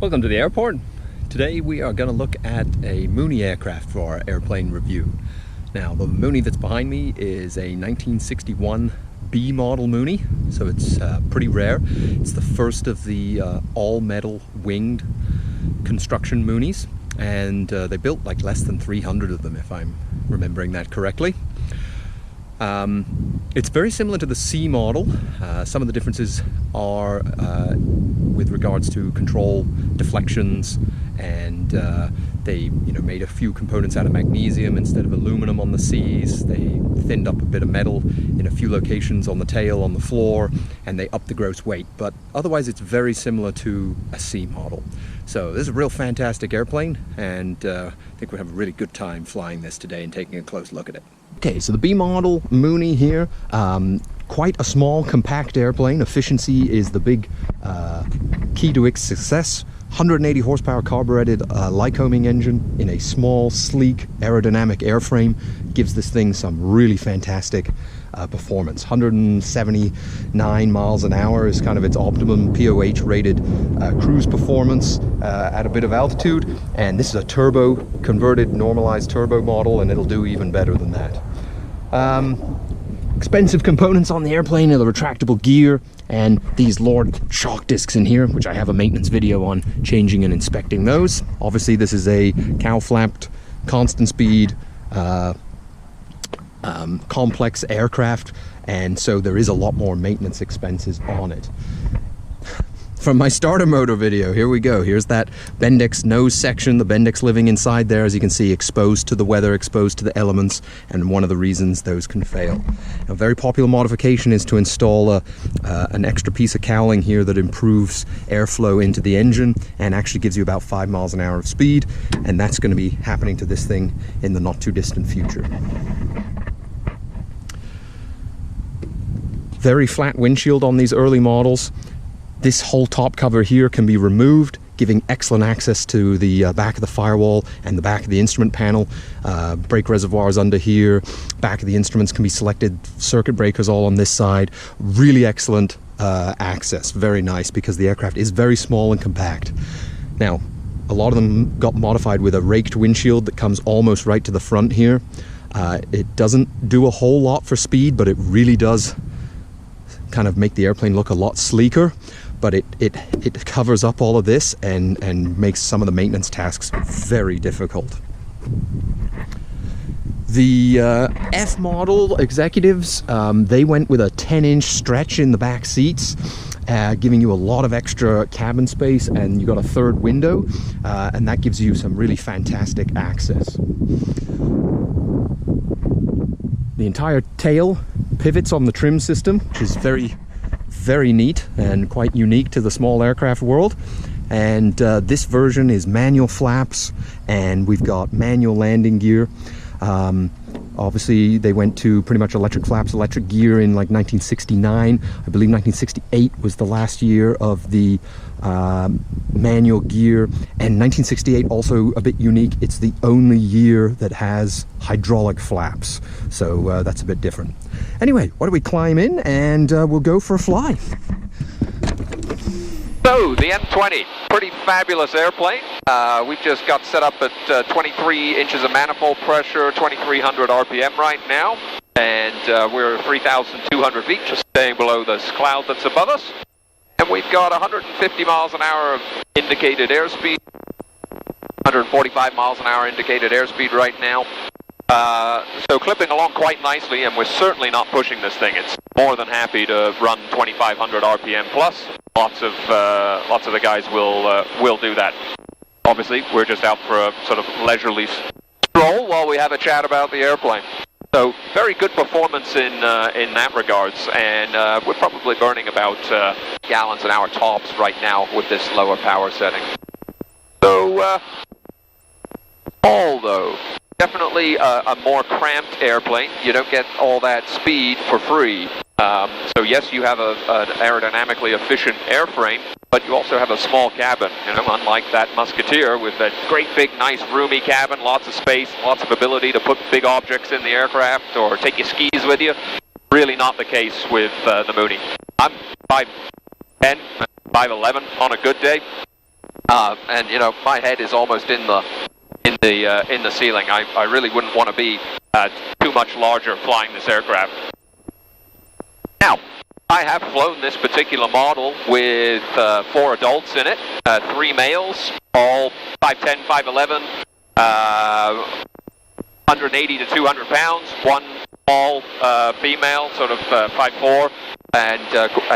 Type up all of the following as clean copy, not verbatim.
Welcome to the airport. Today we are going to look at a Mooney aircraft for our airplane review. Now the Mooney that's behind me is a 1961 B model Mooney, so it's pretty rare. It's the first of the all-metal winged construction Moonies, and they built like less than 300 of them if I'm remembering that correctly. It's very similar to the C model. Some of the differences are with regards to control deflections, and they made a few components out of magnesium instead of aluminum on the Cs. They thinned up a bit of metal in a few locations on the tail, on the floor, and they upped the gross weight. But otherwise it's very similar to a C model. So this is a real fantastic airplane, and I think we'll have a really good time flying this today and taking a close look at it. Okay, so the B model Mooney here, quite a small, compact airplane. Efficiency is the big key to its success. 180 horsepower carbureted Lycoming engine in a small, sleek, aerodynamic airframe gives this thing some really fantastic performance. 179 miles an hour is kind of its optimum POH rated cruise performance at a bit of altitude, and this is a turbo converted normalized turbo model, and it'll do even better than that. Expensive components on the airplane are the retractable gear and these Lord shock discs in here, which I have a maintenance video on changing and inspecting those. Obviously this is a cow-flapped constant speed complex aircraft, and so there is a lot more maintenance expenses on it. From my starter motor video, here we go. Here's that Bendix nose section, the Bendix living inside there, as you can see, exposed to the weather, exposed to the elements, and one of the reasons those can fail. A very popular modification is to install an extra piece of cowling here that improves airflow into the engine and actually gives you about 5 miles an hour of speed, and that's going to be happening to this thing in the not too distant future. Very flat windshield on these early models. This whole top cover here can be removed, giving excellent access to the back of the firewall and the back of the instrument panel. Brake reservoirs under here, back of the instruments can be selected, circuit breakers all on this side. Really excellent access, very nice, because the aircraft is very small and compact. Now, a lot of them got modified with a raked windshield that comes almost right to the front here. It doesn't do a whole lot for speed, but it really does kind of make the airplane look a lot sleeker. But it covers up all of this and makes some of the maintenance tasks very difficult. The F model executives, they went with a 10-inch stretch in the back seats, giving you a lot of extra cabin space, and you got a third window, and that gives you some really fantastic access. The entire tail pivots on the trim system, which is very neat and quite unique to the small aircraft world. And this version is manual flaps, and we've got manual landing gear. Obviously they went to pretty much electric flaps, electric gear in like 1969. I believe 1968 was the last year of the manual gear, and 1968 also a bit unique. It's the only year that has hydraulic flaps, so that's a bit different. Anyway, why don't we climb in and we'll go for a fly. So, the M20, pretty fabulous airplane. We've just got set up at 23 inches of manifold pressure, 2,300 RPM right now, and we're 3,200 feet, just staying below this cloud that's above us. And we've got 150 miles an hour of indicated airspeed, 145 miles an hour indicated airspeed right now. So clipping along quite nicely, and we're certainly not pushing this thing. It's more than happy to run 2,500 RPM plus. Lots of the guys will do that. Obviously, we're just out for a sort of leisurely stroll while we have a chat about the airplane. So very good performance in that regards, and we're probably burning about gallons an hour tops right now with this lower power setting. So although definitely a more cramped airplane, you don't get all that speed for free. So yes, you have an aerodynamically efficient airframe, but you also have a small cabin, unlike that Musketeer with that great big nice roomy cabin, lots of space, lots of ability to put big objects in the aircraft or take your skis with you. Really not the case with the Mooney. I'm 5'10", 5'11" on a good day. And you know, my head is almost in the ceiling. I really wouldn't want to be too much larger flying this aircraft. Now, I have flown this particular model with 4 adults in it, 3 males, all 5'10", 5'11", 180 to 200 pounds, 1 small female, sort of 5'4", and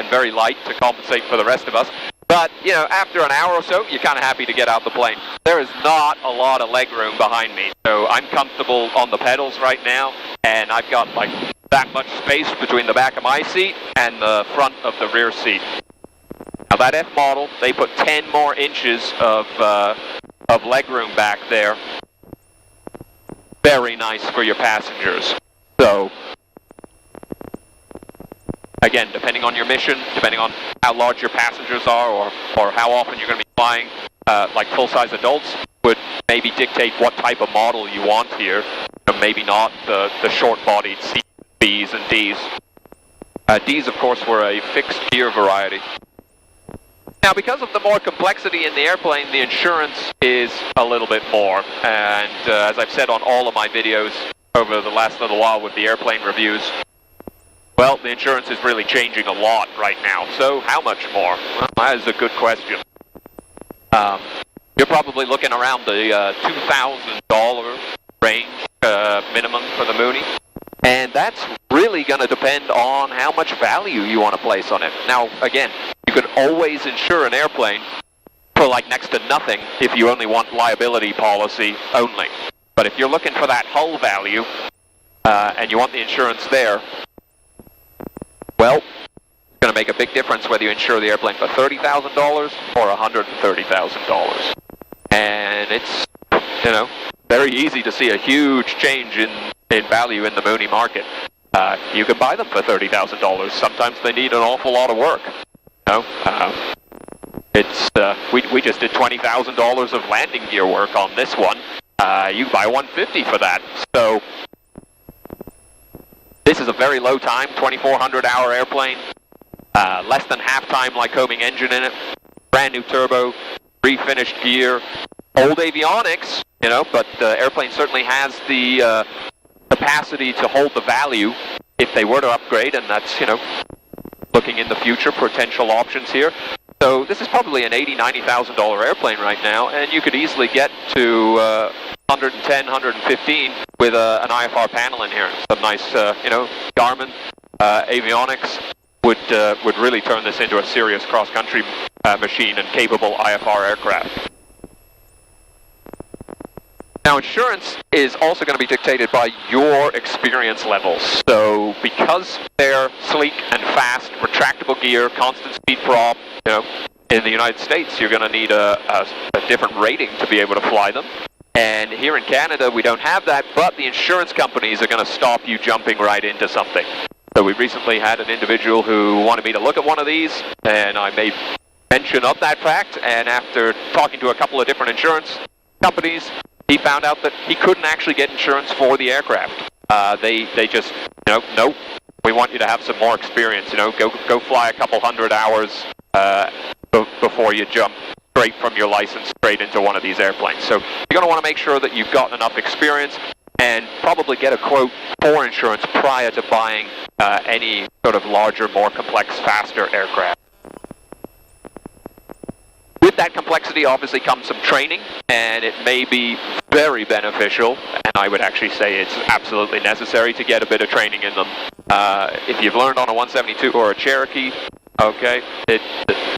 very light to compensate for the rest of us. But, you know, after an hour or so, you're kind of happy to get out the plane. There is not a lot of leg room behind me, so I'm comfortable on the pedals right now, and I've got like that much space between the back of my seat and the front of the rear seat. Now that F model, they put 10 more inches of leg room back there. Very nice for your passengers. So, again, depending on your mission, depending on how large your passengers are or how often you're going to be flying, like full-size adults, would maybe dictate what type of model you want here. Maybe not the short-bodied C, Bs and Ds. Ds, of course, were a fixed gear variety. Now, because of the more complexity in the airplane, the insurance is a little bit more. And as I've said on all of my videos over the last little while with the airplane reviews, well, the insurance is really changing a lot right now. So how much more? Well, that is a good question. You're probably looking around the $2,000 range minimum for the Mooney. And that's really going to depend on how much value you want to place on it. Now, again, you can always insure an airplane for like next to nothing if you only want liability policy only. But if you're looking for that hull value and you want the insurance there, well, it's going to make a big difference whether you insure the airplane for $30,000 or $130,000. And it's, you know, very easy to see a huge change in value in the Mooney market. You can buy them for $30,000. Sometimes they need an awful lot of work. You know, we just did $20,000 of landing gear work on this one. You can buy $150 for that. So this is a very low time, 2,400-hour airplane. Less than half time Lycoming engine in it. Brand new turbo, refinished gear, old avionics. You know, but the airplane certainly has the capacity to hold the value if they were to upgrade, and that's, you know, looking in the future, potential options here. So this is probably an $80,000, $90,000 airplane right now, and you could easily get to 110, 115 with an IFR panel in here. Some nice, you know, Garmin avionics would really turn this into a serious cross-country machine and capable IFR aircraft. Now, insurance is also going to be dictated by your experience levels. So, because they're sleek and fast, retractable gear, constant speed prop, you know, in the United States, you're going to need a different rating to be able to fly them. And here in Canada, we don't have that, but the insurance companies are going to stop you jumping right into something. So, we recently had an individual who wanted me to look at one of these, and I made mention of that fact. And after talking to a couple of different insurance companies, he found out that he couldn't actually get insurance for the aircraft. They just, you know, nope, we want you to have some more experience, you know, go fly a couple hundred hours before you jump straight from your license straight into one of these airplanes. So you're going to want to make sure that you've got enough experience and probably get a quote for insurance prior to buying any sort of larger, more complex, faster aircraft. With that complexity obviously comes some training, and it may be very beneficial, and I would actually say it's absolutely necessary to get a bit of training in them. If you've learned on a 172 or a Cherokee, okay, there's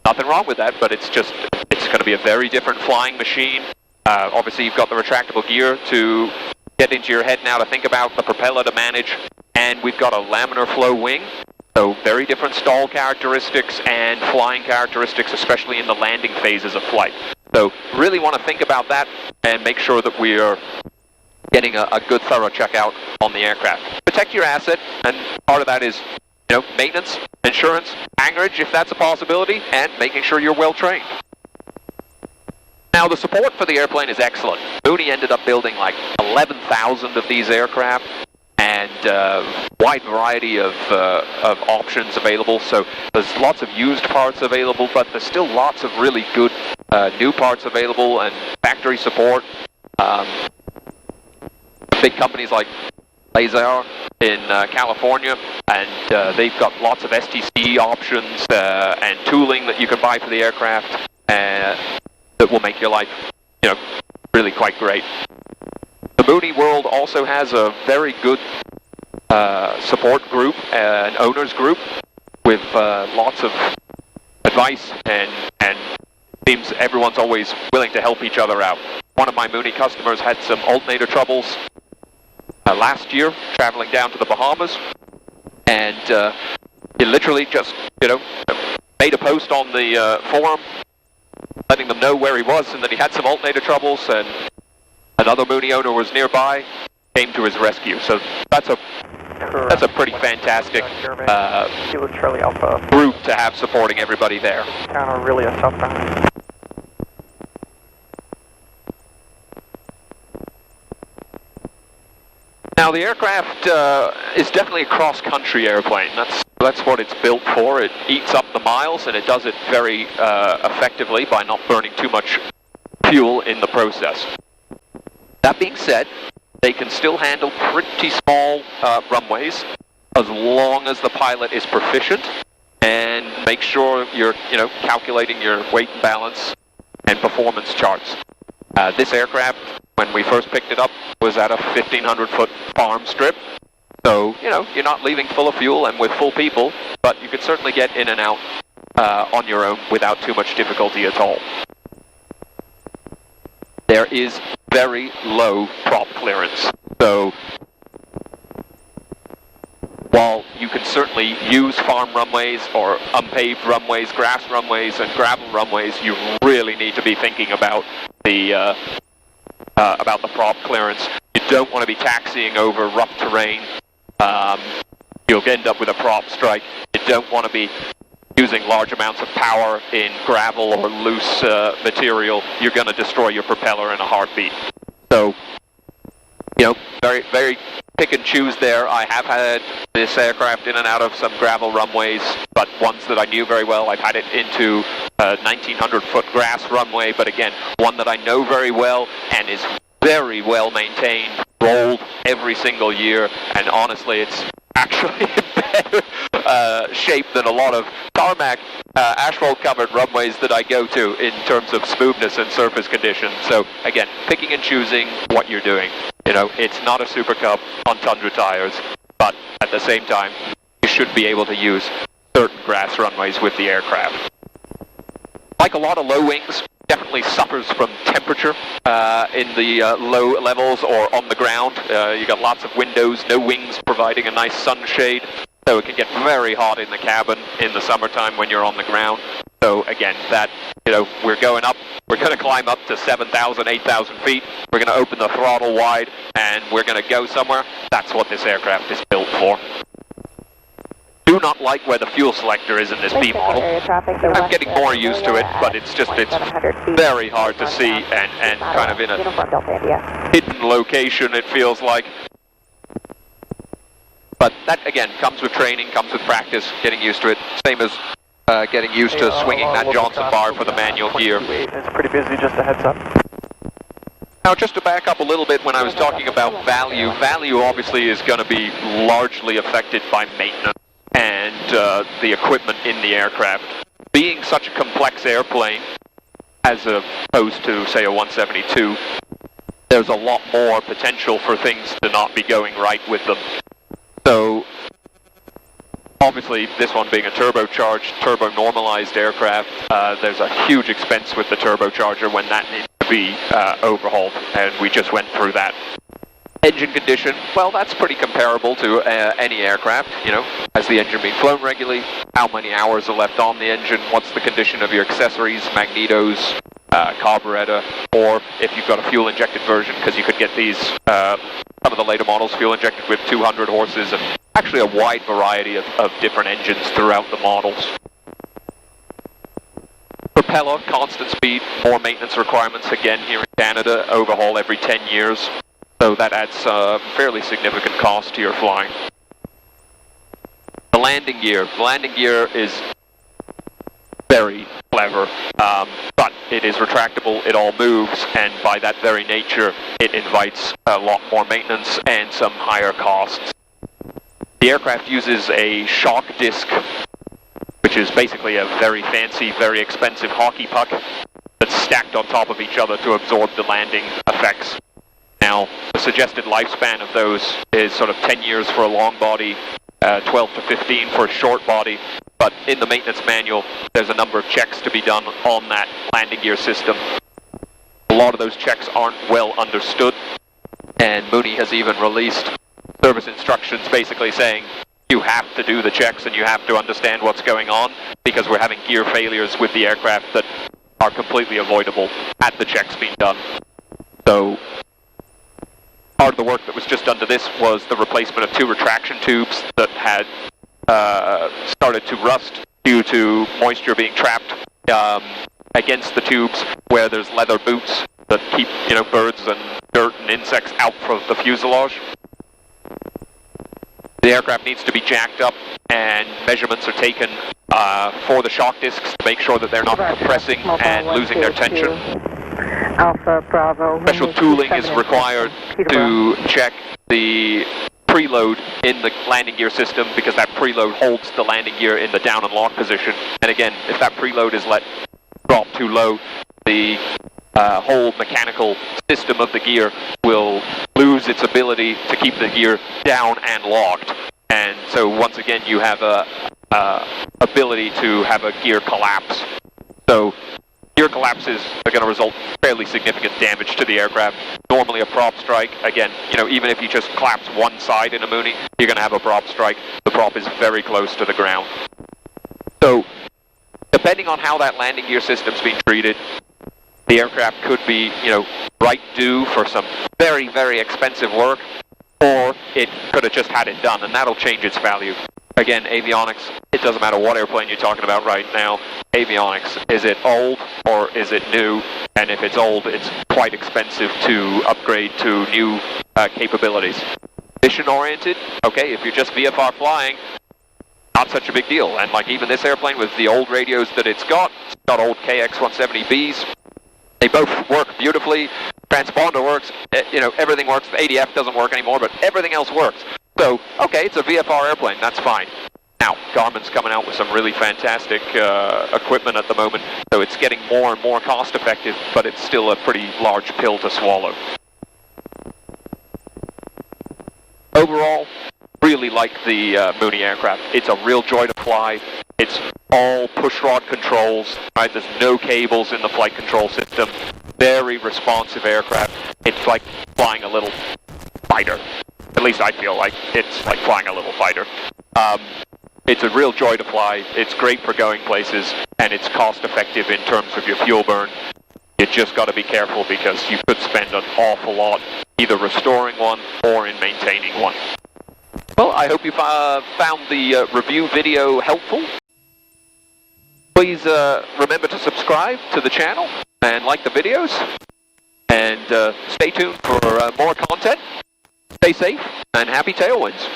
nothing wrong with that, but it's going to be a very different flying machine. Obviously you've got the retractable gear to get into your head now to think about, the propeller to manage, and we've got a laminar flow wing. So very different stall characteristics and flying characteristics, especially in the landing phases of flight. So really want to think about that and make sure that we are getting a good thorough checkout on the aircraft. Protect your asset, and part of that is, you know, maintenance, insurance, hangarage if that's a possibility, and making sure you're well trained. Now the support for the airplane is excellent. Mooney ended up building like 11,000 of these aircraft, and wide variety of options available. So there's lots of used parts available, but there's still lots of really good new parts available and factory support. Big companies like Laser in California, and they've got lots of STC options and tooling that you can buy for the aircraft that will make your life, really quite great. The Mooney world also has a very good support group, an owners group, with lots of advice, and seems everyone's always willing to help each other out. One of my Mooney customers had some alternator troubles last year, traveling down to the Bahamas, and he literally just, made a post on the forum, letting them know where he was and that he had some alternator troubles, and another Mooney owner was nearby, came to his rescue. So that's a pretty fantastic Charlie Alpha group to have supporting everybody there. Kind of really a southbound. Now the aircraft is definitely a cross-country airplane. That's what it's built for. It eats up the miles, and it does it very effectively by not burning too much fuel in the process. That being said, they can still handle pretty small runways as long as the pilot is proficient and make sure you're calculating your weight and balance and performance charts. This aircraft, when we first picked it up, was at a 1,500-foot farm strip. So, you're not leaving full of fuel and with full people, but you could certainly get in and out on your own without too much difficulty at all. There is very low prop clearance. So, while you can certainly use farm runways or unpaved runways, grass runways, and gravel runways, you really need to be thinking about the prop clearance. You don't want to be taxiing over rough terrain. You'll end up with a prop strike. You don't want to be using large amounts of power in gravel or loose material. You're going to destroy your propeller in a heartbeat. So, very, very pick and choose there. I have had this aircraft in and out of some gravel runways, but ones that I knew very well. I've had it into a 1,900-foot grass runway, but again, one that I know very well and is very well maintained, rolled every single year, and honestly, it's actually in better shape than a lot of tarmac asphalt-covered runways that I go to in terms of smoothness and surface conditions. So again, picking and choosing what you're doing. It's not a Super Cub on Tundra tires, but at the same time, you should be able to use certain grass runways with the aircraft. Like a lot of low wings, definitely suffers from temperature in the low levels or on the ground. You got lots of windows, no wings providing a nice sunshade, so it can get very hot in the cabin in the summertime when you're on the ground. So again, we're going up, we're going to climb up to 7,000, 8,000 feet, we're going to open the throttle wide, and we're going to go somewhere. That's what this aircraft is built for. Do not like where the fuel selector is in this B model. I'm getting more used to it, but it's very hard to see and kind of in a hidden location, it feels like. But that, again, comes with training, comes with practice, getting used to it. Same as getting used to swinging that Johnson bar for the manual gear. It's pretty busy, just a heads up. Now, just to back up a little bit when I was talking about value, value obviously is going to be largely affected by maintenance and the equipment in the aircraft. Being such a complex airplane, as opposed to, say, a 172, there's a lot more potential for things to not be going right with them. So, obviously, this one being a turbocharged, turbo-normalized aircraft, there's a huge expense with the turbocharger when that needs to be overhauled, and we just went through that. Engine condition, well, that's pretty comparable to any aircraft. Has the engine been flown regularly? How many hours are left on the engine? What's the condition of your accessories, magnetos, carburetor, or if you've got a fuel-injected version, because you could get these, some of the later models fuel-injected with 200 horses, and actually a wide variety of different engines throughout the models. Propeller, constant speed, more maintenance requirements, again, here in Canada, overhaul every 10 years. So that adds fairly significant cost to your flying. The landing gear. The landing gear is very clever, but it is retractable, it all moves, and by that very nature, it invites a lot more maintenance and some higher costs. The aircraft uses a shock disc, which is basically a very fancy, very expensive hockey puck that's stacked on top of each other to absorb the landing effects. Now, the suggested lifespan of those is sort of 10 years for a long body, 12 to 15 for a short body, but in the maintenance manual, there's a number of checks to be done on that landing gear system. A lot of those checks aren't well understood, and Mooney has even released service instructions basically saying you have to do the checks and you have to understand what's going on, because we're having gear failures with the aircraft that are completely avoidable at the checks being done. So part of the work that was just done to this was the replacement of 2 retraction tubes that had started to rust due to moisture being trapped against the tubes where there's leather boots that keep, birds and dirt and insects out from the fuselage. The aircraft needs to be jacked up and measurements are taken for the shock discs to make sure that they're not compressing and losing their tension. Alpha Bravo. Special tooling is required to check the preload in the landing gear system, because that preload holds the landing gear in the down and lock position. And again, if that preload is let drop too low, the whole mechanical system of the gear will lose its ability to keep the gear down and locked. And so once again, you have a ability to have a gear collapse. So gear collapses are going to result in fairly significant damage to the aircraft. Normally a prop strike, again, even if you just collapse one side in a Mooney, you're going to have a prop strike. The prop is very close to the ground. So depending on how that landing gear system's being treated, the aircraft could be, right due for some very, very expensive work, or it could have just had it done, and that'll change its value. Again, avionics, it doesn't matter what airplane you're talking about right now. Avionics, is it old or is it new? And if it's old, it's quite expensive to upgrade to new capabilities. Mission-oriented, okay, if you're just VFR flying, not such a big deal. And like even this airplane with the old radios that it's got old KX-170Bs. They both work beautifully. Transponder works, everything works. The ADF doesn't work anymore, but everything else works. So, okay, it's a VFR airplane, that's fine. Now, Garmin's coming out with some really fantastic equipment at the moment, so it's getting more and more cost effective, but it's still a pretty large pill to swallow. Overall, really like the Mooney aircraft. It's a real joy to fly. It's all pushrod controls, right? There's no cables in the flight control system. Very responsive aircraft. It's like flying a little fighter. At least I feel like it's like flying a little fighter. It's a real joy to fly. It's great for going places, and it's cost effective in terms of your fuel burn. You just got to be careful because you could spend an awful lot either restoring one or in maintaining one. Well, I hope you found the review video helpful. Please remember to subscribe to the channel and like the videos. And stay tuned for more content. Stay safe and happy tailwinds.